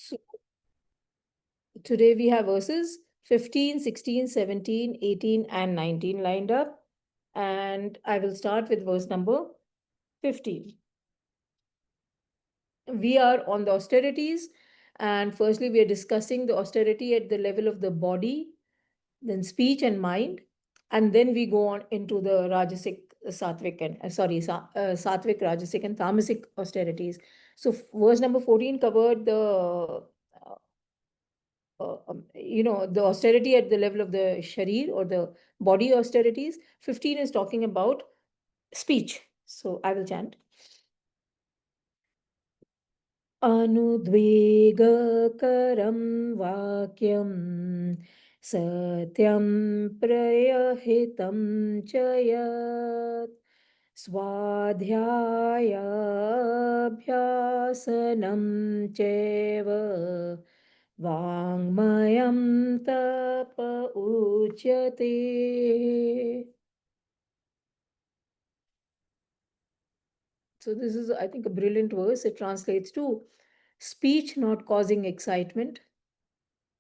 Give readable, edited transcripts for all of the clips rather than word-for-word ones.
So today we have verses 15, 16, 17, 18, and 19 lined up. And I will start with verse number 15. We are on the austerities. And firstly, we are discussing the austerity at the level of the body, then speech and mind. And then we go on into the Rajasic, Sattvic, and Sattvic, Rajasic, and Tamasic austerities. So, verse number 14 covered the austerity at the level of the sharir or the body austerities. 15 is talking about speech. So I will chant. अनुद्वेगकरं वाक्यं सत्यं प्रयहितं च यत् स्वाध्यायाभ्यासनं चैव वाङ्मयं तप उच्यते. So this is, I think, a brilliant verse. It translates to speech not causing excitement,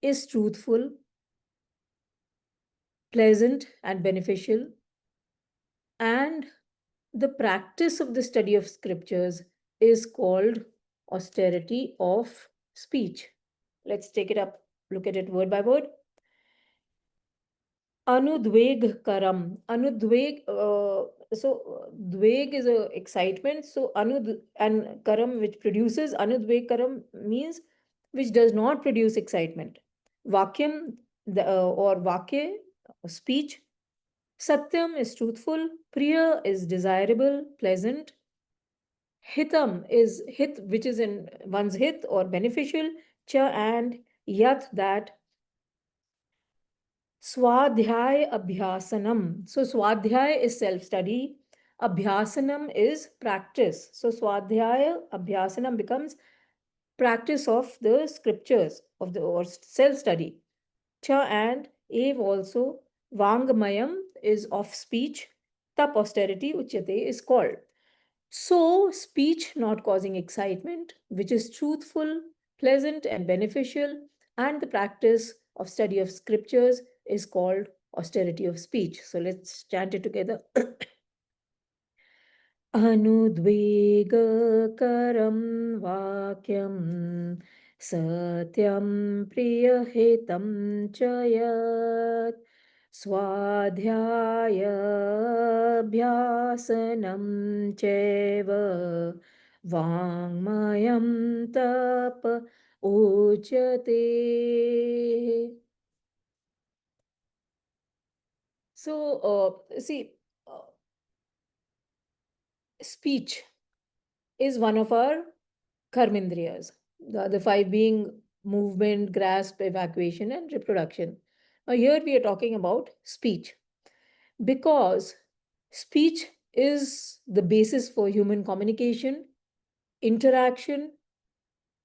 is truthful, pleasant, and beneficial, and the practice of the study of scriptures is called austerity of speech. Let's take it up, look at it word by word. Anudveg karam. Anudveg, dveg is a excitement. So anud and karam, which produces, anudveg karam means which does not produce excitement. Vakyam, or vakya, speech. Satyam is truthful. Priya is desirable, pleasant. Hitam is hit, which is in one's hit or beneficial. Cha and yat, that. Swadhyaya Abhyasanam. So Swadhyaya is self-study. Abhyasanam is practice. So Swadhyaya Abhyasanam becomes practice of the scriptures of the or self-study. Cha and Ev also. Vangmayam is of speech. Tap austerity Uchyate is called. So, speech not causing excitement, which is truthful, pleasant, and beneficial, and the practice of study of scriptures is called austerity of speech. So, let's chant it together. अनुद्वेगकरं वाक्यं सत्यं प्रियहितं च यत् स्वाध्यायाभ्यासनं चैव वाङ्मयं तप उच्यते. So, see, uh, speech is one of our karmendriyas, the other five being movement, grasp, evacuation, and reproduction. Now, here we are talking about speech because speech is the basis for human communication, interaction.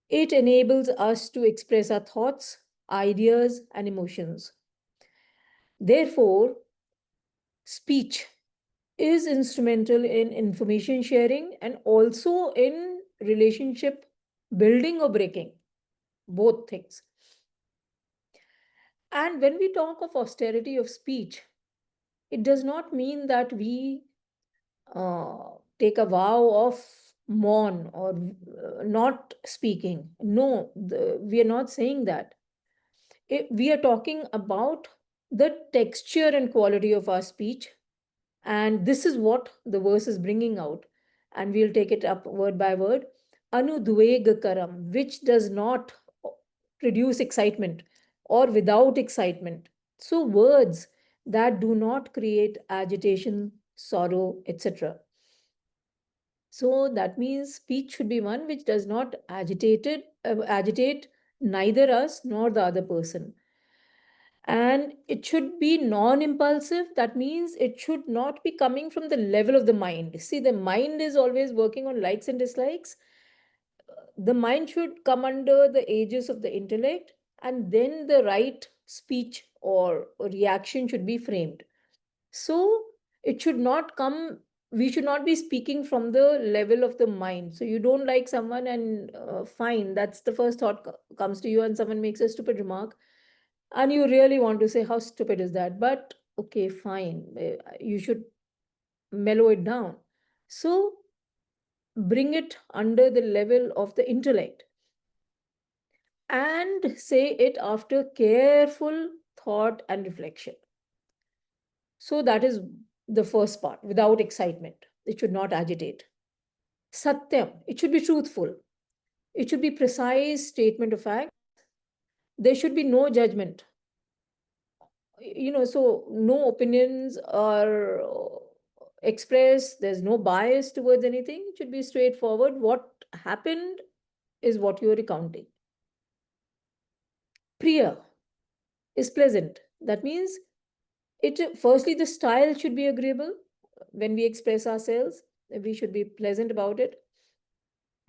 It enables us to express our thoughts, ideas, and emotions. Therefore, speech is instrumental in information sharing and also in relationship building or breaking, both things. And when we talk of austerity of speech, it does not mean that we take a vow of mourn or not speaking. No, we are not saying that. We are talking about the texture and quality of our speech. And this is what the verse is bringing out. And we'll take it up word by word. Anudvegakaram, which does not produce excitement or without excitement. So, words that do not create agitation, sorrow, etc. So, that means speech should be one which does not agitate neither us nor the other person. And it should be non-impulsive. That means it should not be coming from the level of the mind. See, the mind is always working on likes and dislikes. The mind should come under the aegis of the intellect, and then the right speech or reaction should be framed. So it should not come we should not be speaking from the level of the mind. So you don't like someone, and fine, that's the first thought comes to you, and someone makes a stupid remark, and you really want to say, how stupid is that? But okay, fine, you should mellow it down. So bring it under the level of the intellect and say it after careful thought and reflection. So that is the first part, without excitement. It should not agitate. Satyam, it should be truthful. It should be precise statement of fact. There should be no judgment. So no opinions are expressed. There's no bias towards anything. It should be straightforward. What happened is what you're recounting. Priya is pleasant. That means it firstly, the style should be agreeable when we express ourselves. We should be pleasant about it.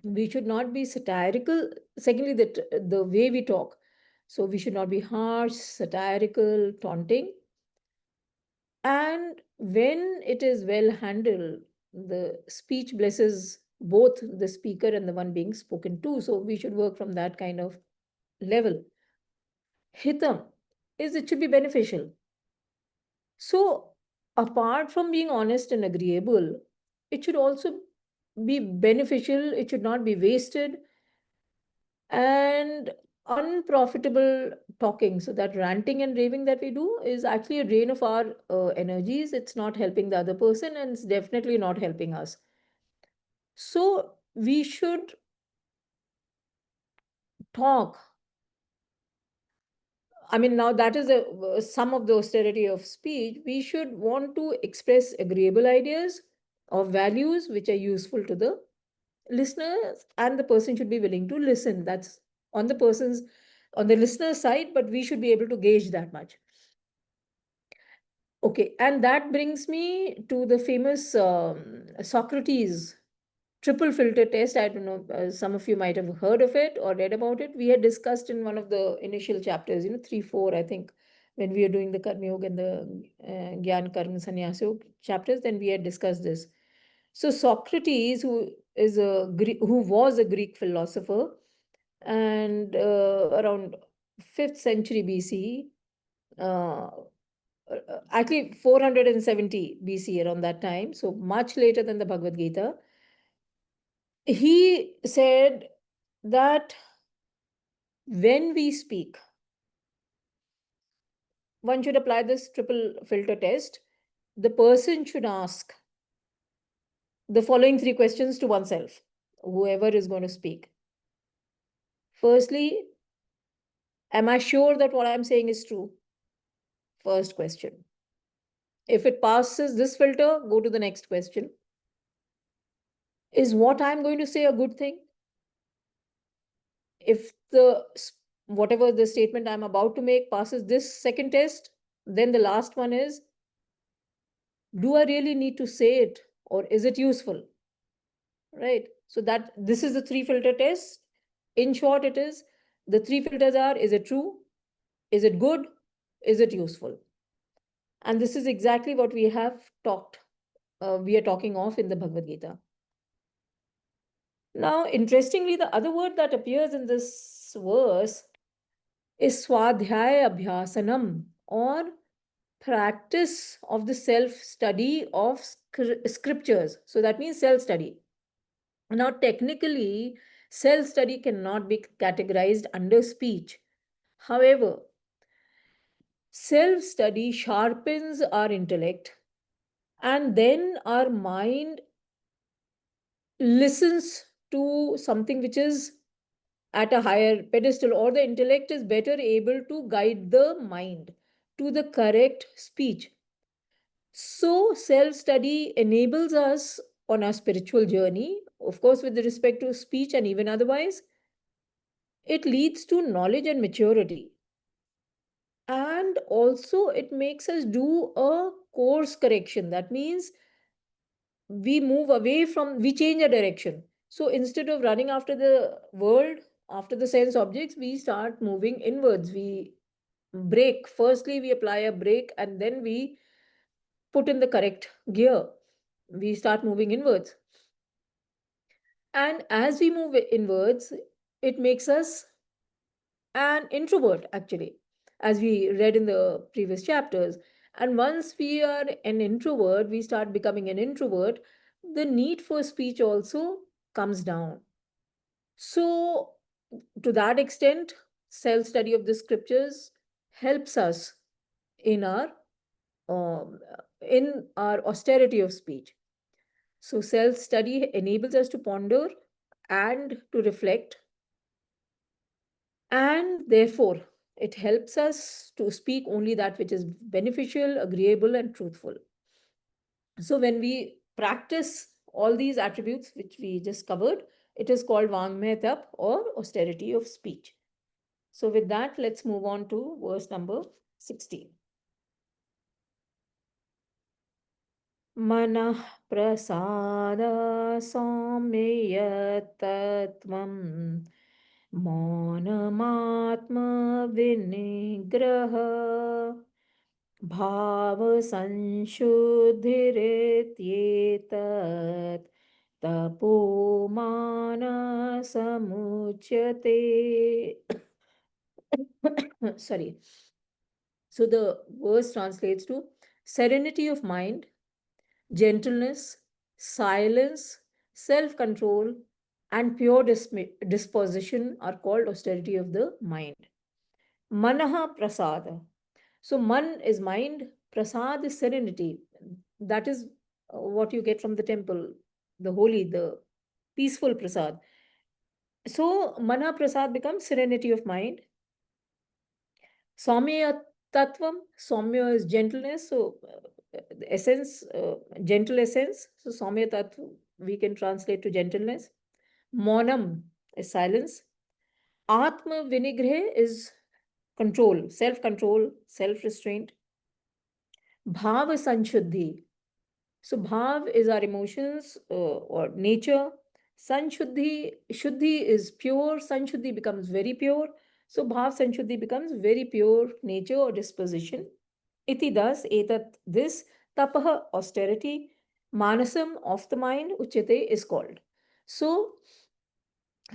We should not be satirical. Secondly, the way we talk. So we should not be harsh, satirical, taunting. And when it is well handled, the speech blesses both the speaker and the one being spoken to. So we should work from that kind of level. Hitam is it should be beneficial. So apart from being honest and agreeable, it should also be beneficial. It should not be wasted and unprofitable talking. So that ranting and raving that we do is actually a drain of our energies. It's not helping the other person, and it's definitely not helping us. So we should talk. I mean, now that is some of the austerity of speech. We should want to express agreeable ideas or values which are useful to the listeners, and the person should be willing to listen. That's on the person's, on the listener's side, but we should be able to gauge that much. Okay, and that brings me to the famous Socrates triple filter test. I don't know, some of you might have heard of it or read about it. We had discussed in one of the initial chapters, 3, 4, I think, when we were doing the Karma Yoga and the Gyan Karma Sannyas Yoga chapters, then we had discussed this. So Socrates, who was a Greek philosopher, and around 5th century BC, uh, actually 470 BC, around that time, so much later than the Bhagavad Gita, he said that when we speak, one should apply this triple filter test. The person should ask the following 3 questions to oneself, whoever is going to speak. Firstly, am I sure that what I'm saying is true? First question. If it passes this filter, go to the next question. Is what I'm going to say a good thing? If whatever the statement I'm about to make passes this second test, then the last one is, do I really need to say it, or is it useful? Right? So that this is the 3 filter test. In short, it is the 3 filters are: is it true? Is it good? Is it useful? And this is exactly what we have talked. We are talking of in the Bhagavad Gita. Now, interestingly, the other word that appears in this verse is swadhyaya abhyasanam, or practice of the self study of scriptures. So that means self study. Now, technically, self study cannot be categorized under speech. However, self study sharpens our intellect, and then our mind listens to something which is at a higher pedestal, or the intellect is better able to guide the mind to the correct speech. So, self study enables us on our spiritual journey, of course, with respect to speech and even otherwise. It leads to knowledge and maturity. And also, it makes us do a course correction. That means we change our direction. So, instead of running after the world, after the sense objects, we start moving inwards. We brake. Firstly, we apply a brake, and then we put in the correct gear. we start moving inwards. And as we move inwards, it makes us an introvert, actually, as we read in the previous chapters. And once we are an introvert, we start becoming an introvert, the need for speech also comes down. So, to that extent, self study of the scriptures helps us in um, our austerity of speech. So, self study enables us to ponder and to reflect, and therefore it helps us to speak only that which is beneficial, agreeable, and truthful. So, when we practice all these attributes which we just covered, it is called Vangmay Tap or austerity of speech. So, with that, let's move on to verse number 16. Manah prasada saumyattatvam maunamatma vinigraha भाव संशुद्धिरेत्येतत् तपोमानसमुच्यते. Sorry. So the verse translates to serenity of mind, gentleness, silence, self control, and pure disposition are called austerity of the mind. Manaha prasada. So, man is mind, prasad is serenity. That is what you get from the temple, the holy, the peaceful prasad. So, mana prasad becomes serenity of mind. Saumya tattvam, saumya is gentleness. So, the essence, gentle essence. So, saumya tattva, we can translate to gentleness. Maunam is silence. Atma vinigrhe is control, self control, self restraint. Bhava Sanshuddhi. So, bhav is our emotions or nature. Sanshuddhi, Shuddhi is pure. Sanshuddhi becomes very pure. So, bhav Sanshuddhi becomes very pure nature or disposition. Iti thus, etat this, tapaha austerity, manasam of the mind, uchyate is called. So,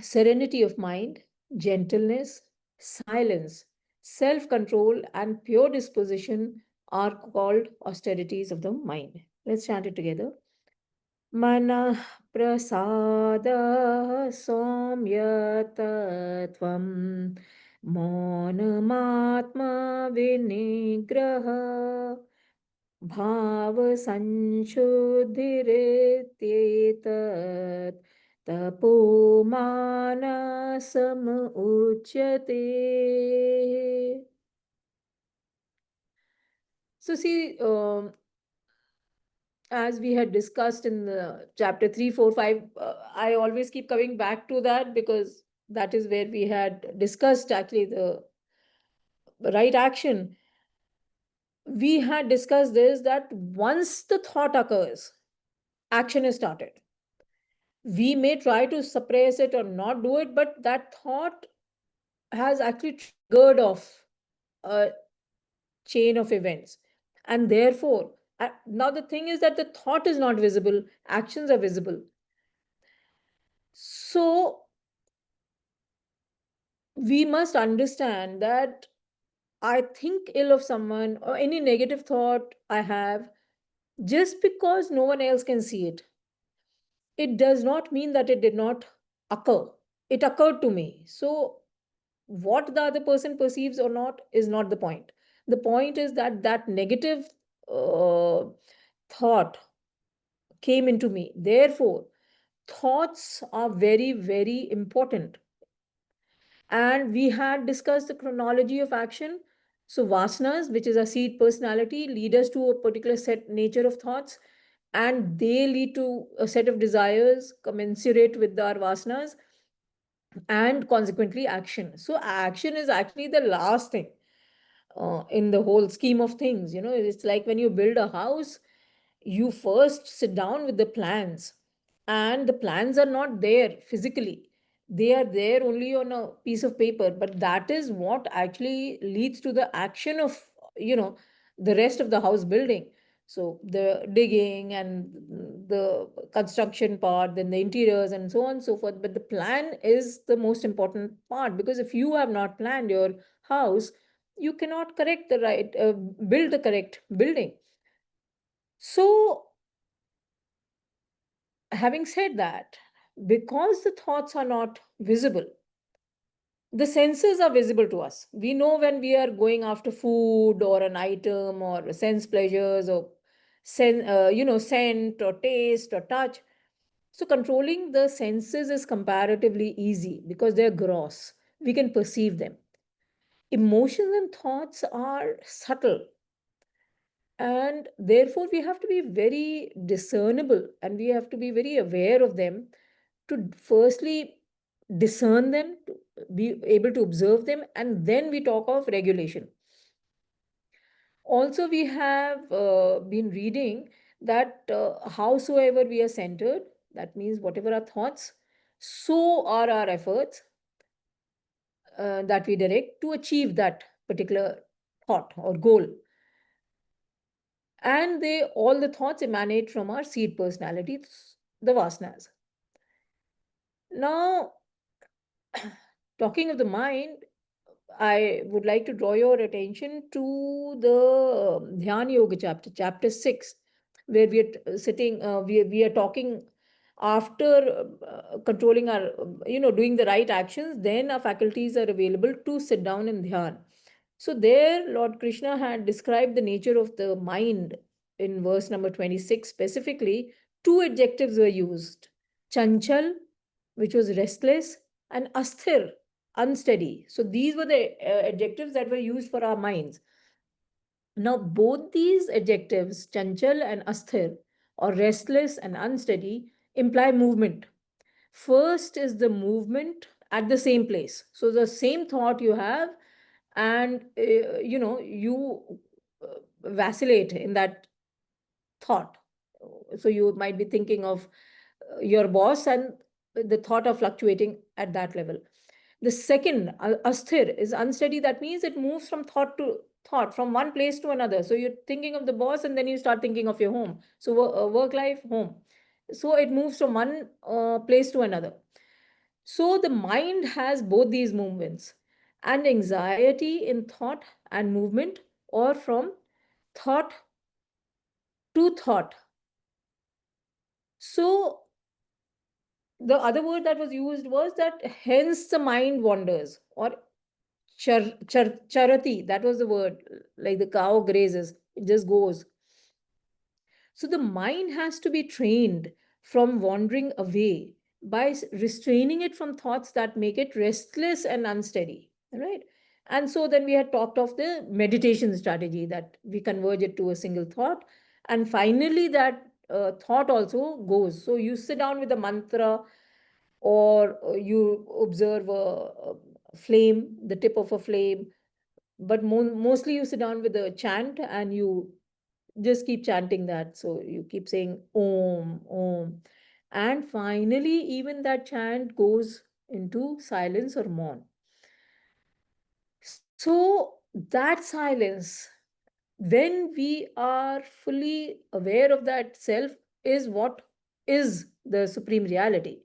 serenity of mind, gentleness, silence, self control, and pure disposition are called austerities of the mind. Let's chant it together. Manah prasada somyatatvam maunamatma vinigraha भाव संशुद्धिरेत्येतत् तपोमानसम उच्यते. So, see, as we had discussed in the chapter 3, 4, 5, I always keep coming back to that because that is where we had discussed actually the right action. We had discussed this that once the thought occurs, action is started. We may try to suppress it or not do it, but that thought has actually triggered off a chain of events. And therefore, now the thing is that the thought is not visible, actions are visible. So we must understand that I think ill of someone or any negative thought I have, just because no one else can see it, it does not mean that it did not occur. It occurred to me. So what the other person perceives or not is not the point. The point is that that negative uh, thought came into me. Therefore, thoughts are very, very important. And we had discussed the chronology of action. So, vasanas, which is a seed personality, lead us to a particular set nature of thoughts, and they lead to a set of desires commensurate with our vasanas, and consequently action. So, action is actually the last thing in the whole scheme of things. You know, it's like when you build a house, you first sit down with the plans, and the plans are not there physically, they are there only on a piece of paper, but that is what actually leads to the action of, you know, the rest of the house building. So the digging and the construction part, then the interiors and so on and so forth. But the plan is the most important part, because if you have not planned your house, you cannot build the correct building. So, having said that, because the thoughts are not visible, the senses are visible to us. We know when we are going after food or an item or sense pleasures or scent or taste or touch. So controlling the senses is comparatively easy because they're gross. We can perceive them. Emotions and thoughts are subtle, and therefore we have to be very discernible and we have to be very aware of them, to firstly discern them, to be able to observe them, and then we talk of regulation. Also, we have been reading that howsoever we are centered, that means whatever our thoughts, so are our efforts that we direct to achieve that particular thought or goal. And they all the thoughts emanate from our seed personalities, the vasanas. Now, talking of the mind, I would like to draw your attention to the Dhyan Yoga chapter 6, where we are sitting, we are talking after controlling our, doing the right actions, then our faculties are available to sit down in Dhyan. So, there, Lord Krishna had described the nature of the mind in verse number 26 specifically. Two adjectives were used: Chanchal, which was restless, and Asthir, unsteady. So these were the adjectives that were used for our minds. Now, both these adjectives, chanchal and asthir, or restless and unsteady, imply movement. First is the movement at the same place. So the same thought you have, and you vacillate in that thought. So you might be thinking of your boss, and the thought of fluctuating at that level. The second, asthir, is unsteady. That means it moves from thought to thought, from one place to another. So you're thinking of the boss and then you start thinking of your home. So work life, home. So it moves from one place to another. So the mind has both these movements, and anxiety in thought and movement, or from thought to thought. So the other word that was used was that hence the mind wanders, or charati, that was the word, like the cow grazes, it just goes. So the mind has to be trained from wandering away by restraining it from thoughts that make it restless and unsteady, right? And so then we had talked of the meditation strategy, that we converge it to a single thought, and finally that thought also goes. So you sit down with a mantra, or you observe a flame, the tip of a flame, but mostly you sit down with a chant and you just keep chanting that. So you keep saying om, om. And finally, even that chant goes into silence or mourn. So that silence, when we are fully aware of that self, is what is the supreme reality.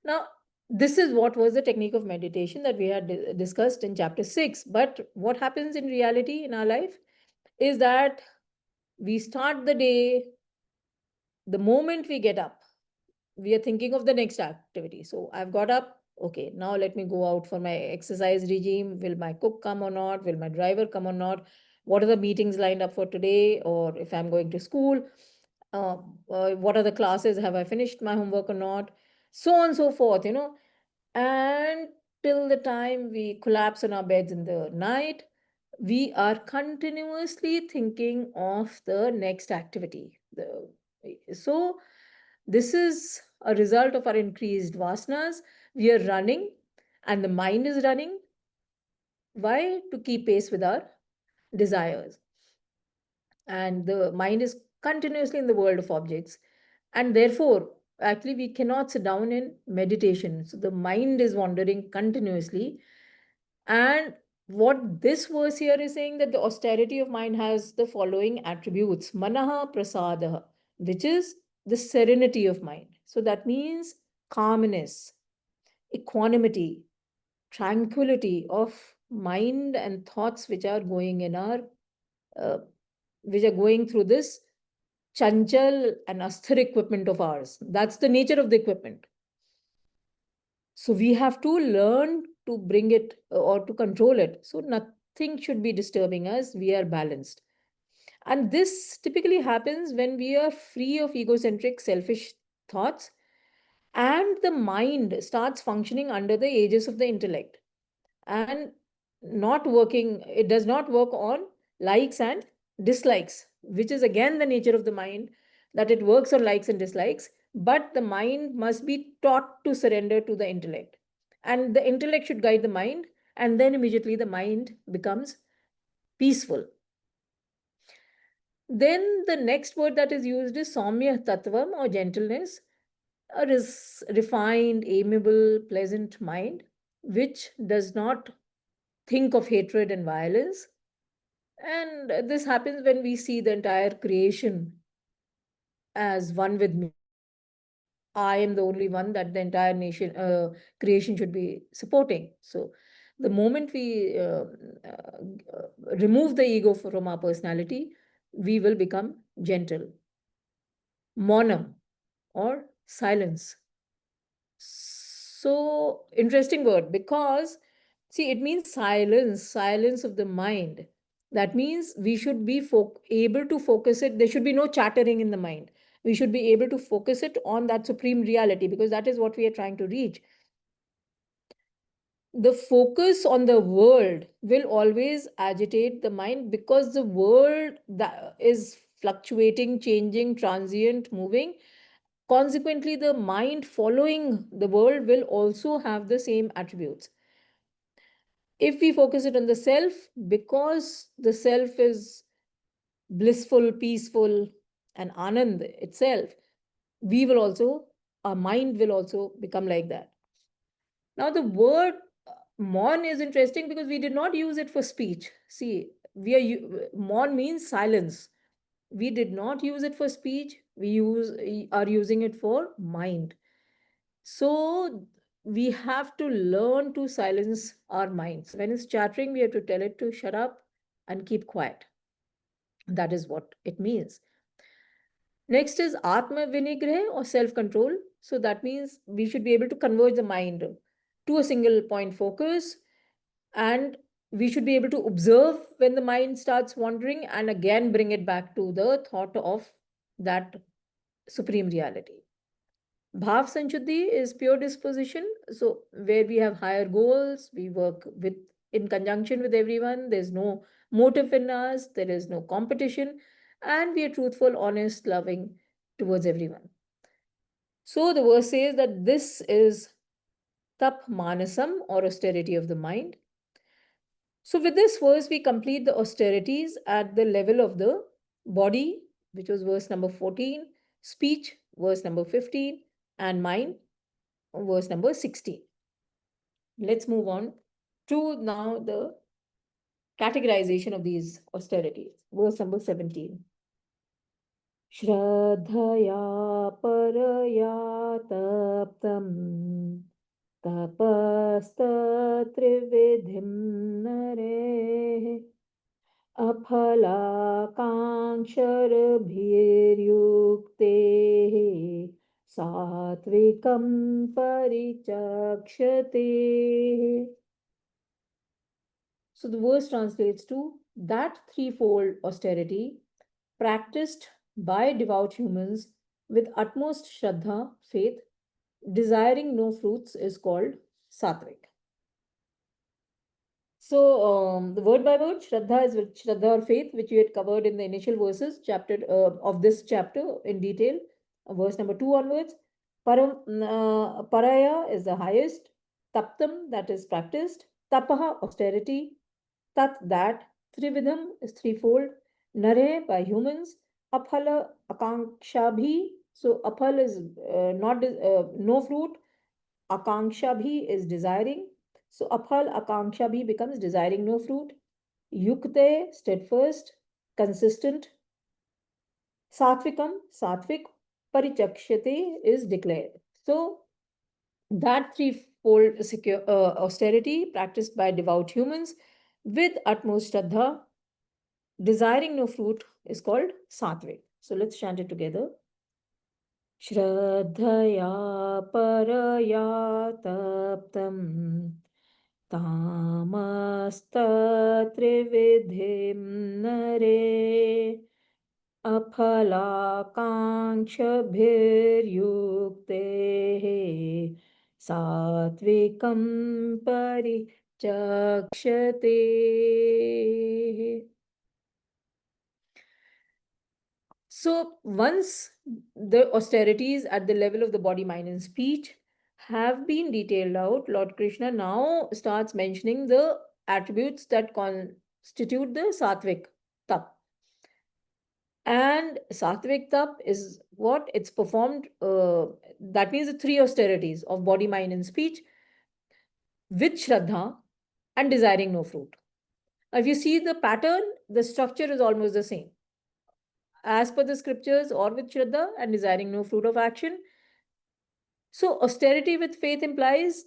Now, this is what was the technique of meditation that we had discussed in chapter 6. But what happens in reality in our life is that we start the day, the moment we get up, we are thinking of the next activity. So I've got up. Okay, now let me go out for my exercise regime. Will my cook come or not? Will my driver come or not? What are the meetings lined up for today? Or if I'm going to school, what are the classes? Have I finished my homework or not? So on and so forth, And till the time we collapse on our beds in the night, we are continuously thinking of the next activity. So this is a result of our increased vasanas. We are running, and the mind is running. Why? To keep pace with our desires. And the mind is continuously in the world of objects. And therefore, actually, we cannot sit down in meditation. So the mind is wandering continuously. And What this verse here is saying, that the austerity of mind has the following attributes: manaha prasadaha, which is the serenity of mind. So that means calmness, equanimity, tranquility of mind and thoughts which are going in our uh, which are going through this chanchal and asthir equipment of ours. That's the nature of the equipment. So we have to learn to bring it or to control it. So nothing should be disturbing us. We are balanced. And this typically happens when we are free of egocentric, selfish thoughts, and the mind starts functioning under the aegis of the intellect and not working, it does not work on likes and dislikes, which is again the nature of the mind, that it works on likes and dislikes, but the mind must be taught to surrender to the intellect, and the intellect should guide the mind, and then immediately the mind becomes peaceful. Then the next word that is used is Saumya Tattvam, or gentleness, a refined, amiable, pleasant mind, which does not think of hatred and violence. And this happens when we see the entire creation as one with me. I am the only one that the entire creation should be supporting. So, the moment we remove the ego from our personality, we will become gentle. Monam, or silence. So interesting word, because see, it means silence, silence of the mind. That means we should be able to focus it. There should be no chattering in the mind. We should be able to focus it on that supreme reality, because that is what we are trying to reach. The focus on the world will always agitate the mind, because the world that is fluctuating, changing, transient, moving. Consequently, the mind following the world will also have the same attributes. If we focus it on the self, because the self is blissful, peaceful, and anand itself, we will also, our mind will also become like that. Now, the word mon is interesting because we did not use it for speech. See, mon means silence. We did not use it for speech. Are using it for mind. So we have to learn to silence our minds. When it's chattering, we have to tell it to shut up and keep quiet. That is what it means. Next is Atma Vinigrah, or self control. So that means we should be able to converge the mind to a single point focus, and we should be able to observe when the mind starts wandering and again bring it back to the thought of that supreme reality. Bhav Sanchuddhi is pure disposition. So where we have higher goals, we work with in conjunction with everyone. There's no motive in us, there is no competition, and we are truthful, honest, loving towards everyone. So the verse says that this is tap manasam, or austerity of the mind. So with this verse, we complete the austerities at the level of the body, which was verse number 14, speech, verse number 15, and mind, verse number 16. Let's move on to now the categorization of these austerities. Verse number 17. Shraddhaya paraya taptam tapastatrividhim nare अफलाकाङ्क्षरभिर्युक्ते सात्विकं परिचक्षते. So the verse translates to that threefold austerity practiced by devout humans with utmost shraddha, faith, desiring no fruits, is called sattvic. So the word by word, Shraddha is Shraddha or faith, which we had covered in the initial verses chapter of this chapter in detail, verse number 2 onwards. Paraya is the highest, Taptam, that is practiced, Tapaha, austerity, Tat, that, Trividham is threefold, Nare, by humans, Aphala, Akankshabhi, so Aphal is not no fruit, Akankshabhi is desiring, So aphal akanksha bhi becomes desiring no fruit. Yukte, steadfast, consistent. Satvikam, satvik, parichakshate is declared. So that threefold austerity practiced by devout humans with utmost shraddha, desiring no fruit, is called satvik. So let's chant it together. श्रद्धया परया तप्तं तामस्तत्रिविधिं नरे अफलाकाङ्क्षभिर्युक्तेः सात्विकं परिचक्षते. So once the austerities at the level of the body, mind, and speech have been detailed out, Lord Krishna now starts mentioning the attributes that constitute the sattvic tap. And sattvic tap is what it's performed, that means the three austerities of body, mind, and speech with shraddha and desiring no fruit. If you see the pattern, the structure is almost the same. As per the scriptures, or with shraddha and desiring no fruit of action. So, austerity with faith implies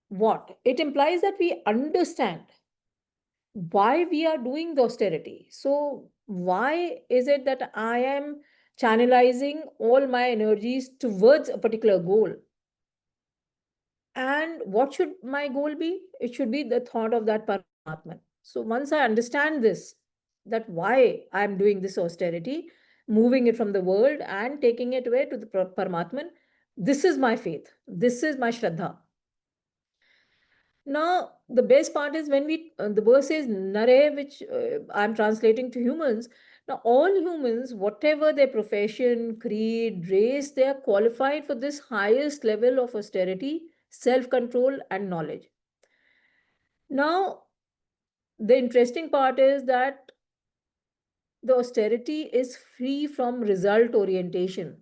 what? It implies that we understand why we are doing the austerity. So, why is it that I am channelizing all my energies towards a particular goal? And what should my goal be? It should be the thought of that Paramatman. So, once I understand this, that why I am doing this austerity, moving it from the world and taking it away to the Paramatman, this is my faith. This is my Shraddha. Now, the best part is when the verse says Nare, which I'm translating to humans. Now, all humans, whatever their profession, creed, race, they are qualified for this highest level of austerity, self control, and knowledge. Now, the interesting part is that the austerity is free from result orientation,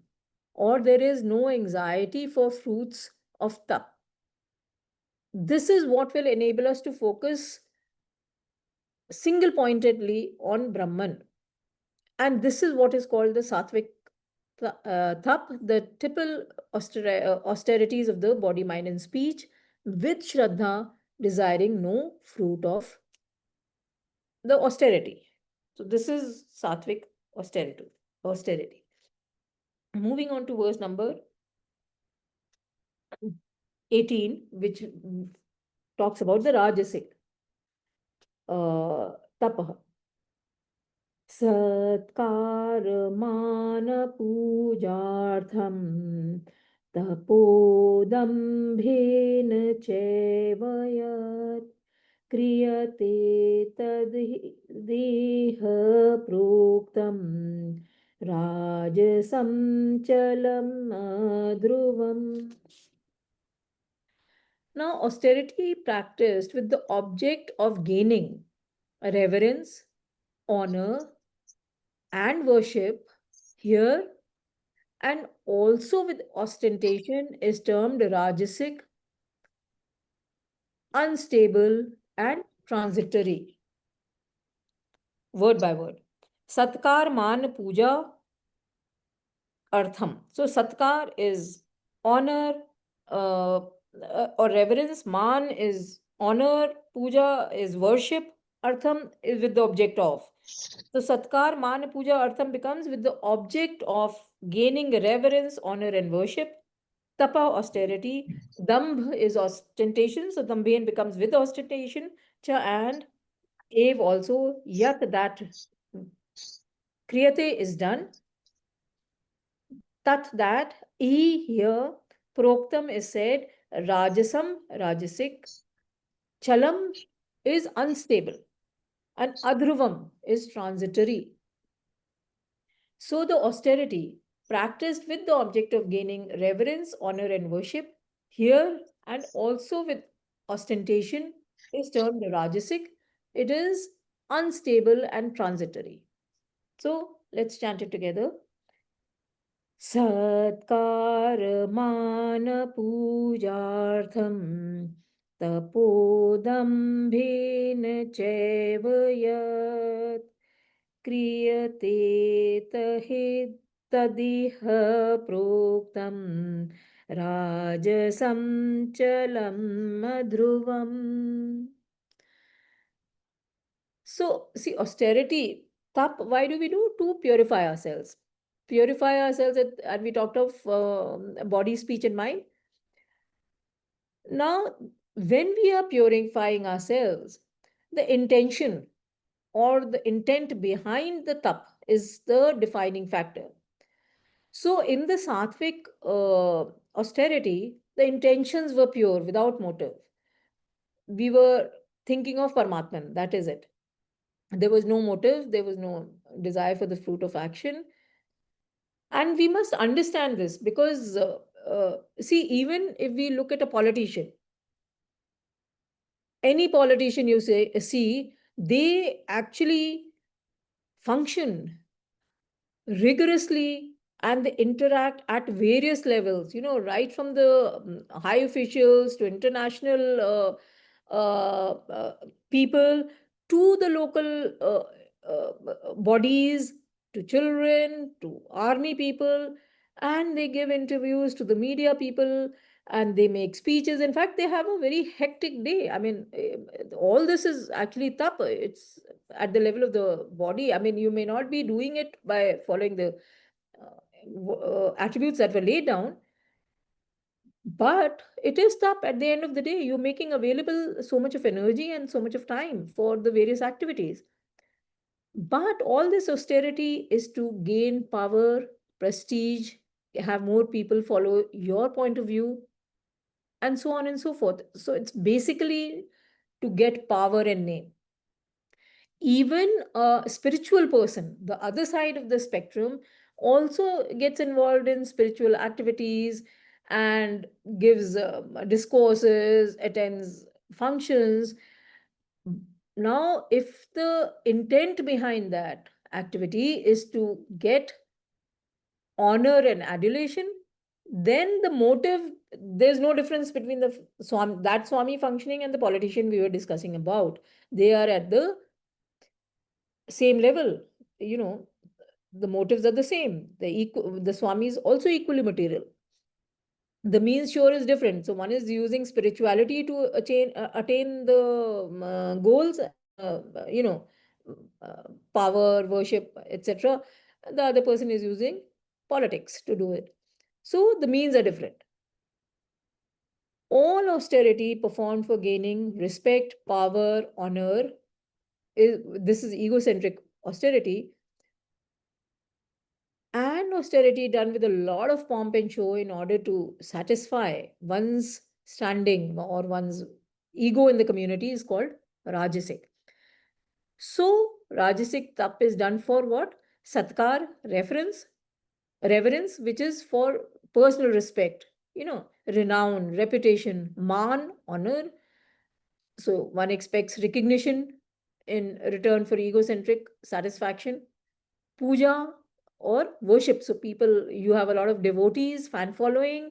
or there is no anxiety for fruits of tap. This is what will enable us to focus single pointedly on Brahman. And this is what is called the Sattvic Thap, the triple austerities of the body, mind, and speech, with Shraddha, desiring no fruit of the austerity. So, this is Sattvic austerity. austerity. Moving on to verse number 18, which talks about the Rajasic Tapah. सत्कारमानपूजार्थं तपोदम्भेन चैव यत् क्रियते तद्देह प्रोक्तं राजसं चलम् ध्रुवम्. Now, austerity practiced with the object of gaining reverence, honor, and worship here, and also with ostentation, is termed rajasic, unstable, and transitory. Word by word. Satkar, man, puja, artham. So, satkar is honor or reverence, man is honor, puja is worship, artham is with the object of. So, satkar, man, puja, artham becomes with the object of gaining reverence, honor, and worship. Tapa, austerity. Dambh is ostentation. So, dambhen becomes with ostentation. Cha and ev also. Yat, that kriyate is done. Tat, that. E, here. Proktam is said. Rajasam, rajasic. Chalam is unstable. And adhruvam is transitory. So, the austerity practiced with the object of gaining reverence, honor, and worship here, and also with ostentation, is termed rajasic. It is unstable and transitory. So, let's chant it together. Satkar man pujartham तपोदम्भेन चैव यत् क्रियते तहि तदिह प्रोक्तं राजसं चलम् अध्रुवम्. So, see, austerity, tap, why do we do? To purify ourselves. Purify ourselves, and we talked of body, speech, and mind. Now, when we are purifying ourselves, the intention or the intent behind the tap is the defining factor. So, in the sattvic austerity, the intentions were pure without motive. We were thinking of Paramatman, that is it. There was no motive, there was no desire for the fruit of action. And we must understand this because, see, even if we look at a politician, any politician you see, they actually function rigorously and they interact at various levels, right from the high officials to international people to the local bodies, to children, to army people, and they give interviews to the media people and they make speeches. In fact, they have a very hectic day. I mean, all this is actually tough. It's at the level of the body. I mean, you may not be doing it by following the attributes that were laid down, but it is tough at the end of the day. You're making available so much of energy and so much of time for the various activities. But all this austerity is to gain power, prestige, have more people follow your point of view, and so on and so forth. So it's basically to get power and name. Even a spiritual person, the other side of the spectrum, also gets involved in spiritual activities and gives discourses, attends functions. Now, if the intent behind that activity is to get honor and adulation, then the motive, there's no difference between that Swami functioning and the politician we were discussing about. They are at the same level, you know, the motives are the same. The Swami is also equally material. The means sure is different. So one is using spirituality to attain the goals, you know, power, worship, etc. The other person is using politics to do it. So the means are different. All austerity performed for gaining respect, power, honor, this is egocentric austerity, and austerity done with a lot of pomp and show in order to satisfy one's standing or one's ego in the community is called rajasic. So, rajasic tap is done for what? Satkar, reverence, which is for personal respect, renown, reputation, man, honor. So, one expects recognition in return for egocentric satisfaction. Puja or worship. So people, you have a lot of devotees, fan following,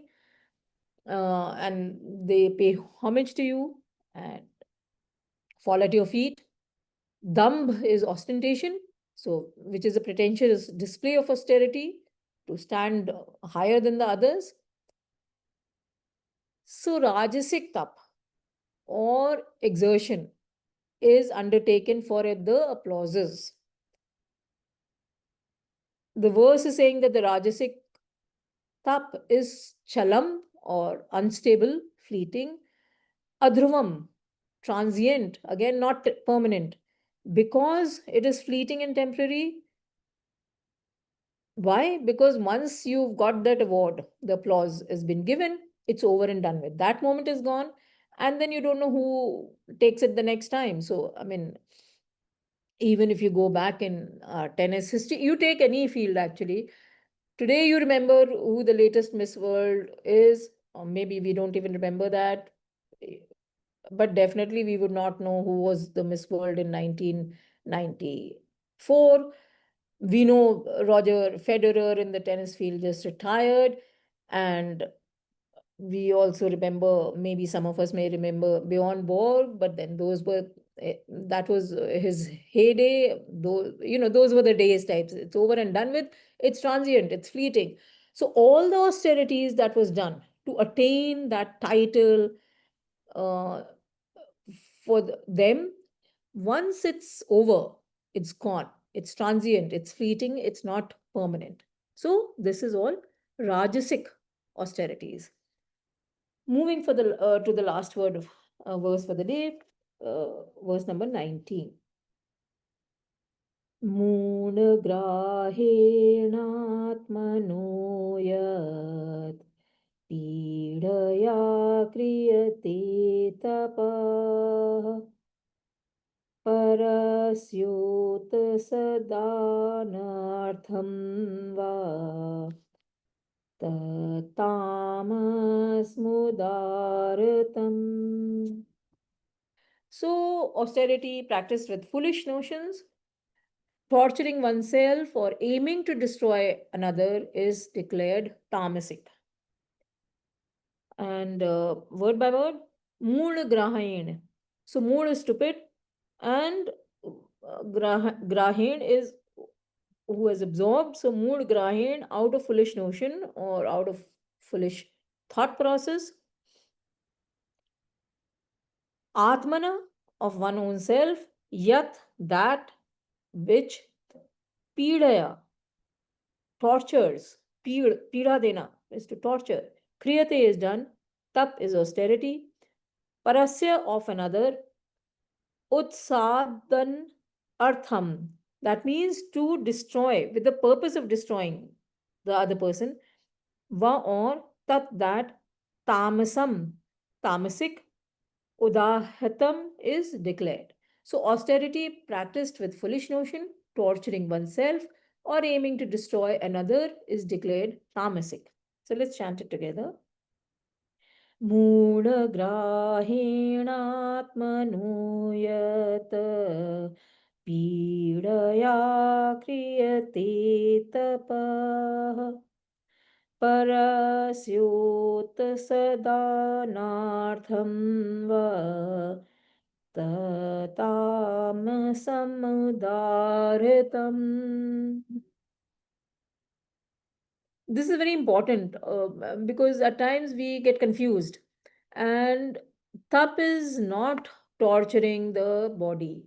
and they pay homage to you and fall at your feet. Dambh is ostentation, so which is a pretentious display of austerity to stand higher than the others. So Rajasic tap or exertion is undertaken for the applauses. The verse is saying that the Rajasic tap is chalam or unstable, fleeting. Adhruvam, transient, again not permanent. Because it is fleeting and temporary. Why? Because once you've got that award, the applause has been given, it's over and done with. That moment is gone, and then you don't know who takes it the next time. So, I mean, even if you go back in tennis history, you take any field actually. Today, you remember who the latest Miss World is, or maybe we don't even remember that. But definitely, we would not know who was the Miss World in 1994. We know Roger Federer in the tennis field just retired, and We also remember, maybe some of us may remember Bjorn Borg, but then those were that was his heyday. Those, those were the days types. It's over and done with. It's transient. It's fleeting. So all the austerities that was done to attain that title, uh, for them, once it's over, it's gone. It's transient. It's fleeting. It's not permanent. So this is all rajasic austerities. Moving for the to the last word of verse for the day, verse number 19. मूढग्राहेणात्मनो यत् पीडया क्रियते तपः परस्योत सदानार्थं वा tamasmudartam. So, austerity practiced with foolish notions, torturing oneself, or aiming to destroy another is declared tamasic. And word by word, mood grahain. So, mood is stupid, and grahin is who has absorbed. So, mood grahin, out of foolish notion or out of foolish thought process. Atmana, of one own self, yat, that which, pidaya, tortures, pida dena is to torture, kriyate is done, tap is austerity, parasya, of another, utsadan artham, that means to destroy with the purpose of destroying the other person, va, or tat, that, tamasam, tamasic, udahatam is declared. So, austerity practiced with foolish notion, torturing oneself, or aiming to destroy another is declared tamasic. So, let's chant it together. मूढग्राहेणात्मनो यत् पीडया क्रियते तपः परस्योत सदानार्थं वा tamasmudartam. This is very important because at times we get confused, and tap is not torturing the body.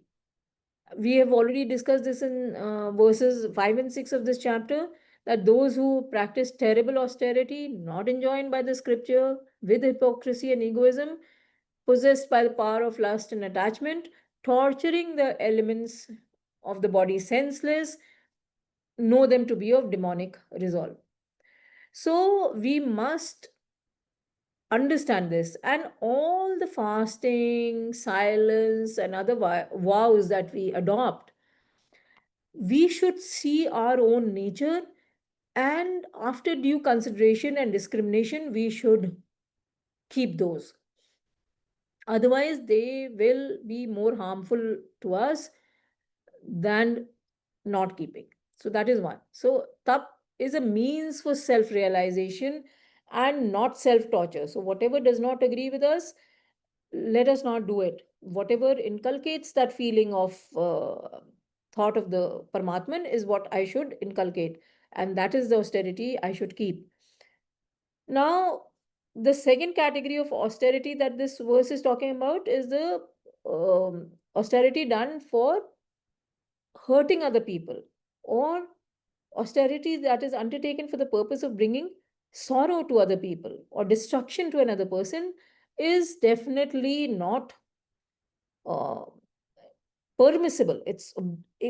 We have already discussed this in verses 5 and 6 of this chapter, that those who practice terrible austerity, not enjoined by the scripture, with hypocrisy and egoism, possessed by the power of lust and attachment, torturing the elements of the body senseless, know them to be of demonic resolve. So we must understand this, and all the fasting, silence, and other vows that we adopt, we should see our own nature, and after due consideration and discrimination, we should keep those. Otherwise, they will be more harmful to us than not keeping. So that is one. So tap is a means for self realization and not self torture. So whatever does not agree with us, let us not do it. Whatever inculcates that feeling of thought of the Paramatman is what I should inculcate, and that is the austerity I should keep. Now, the second category of austerity that this verse is talking about is the austerity done for hurting other people, or austerity that is undertaken for the purpose of bringing sorrow to other people or destruction to another person, is definitely not uh, permissible. It's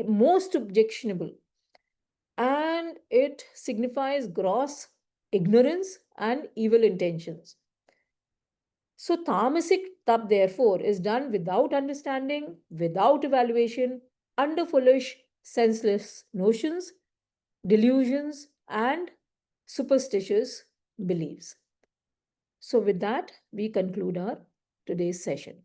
most objectionable, and it signifies gross ignorance and evil intentions. So, tamasic tap, therefore, is done without understanding, without evaluation, under foolish, senseless notions, delusions, and superstitious beliefs. So, with that, we conclude our today's session.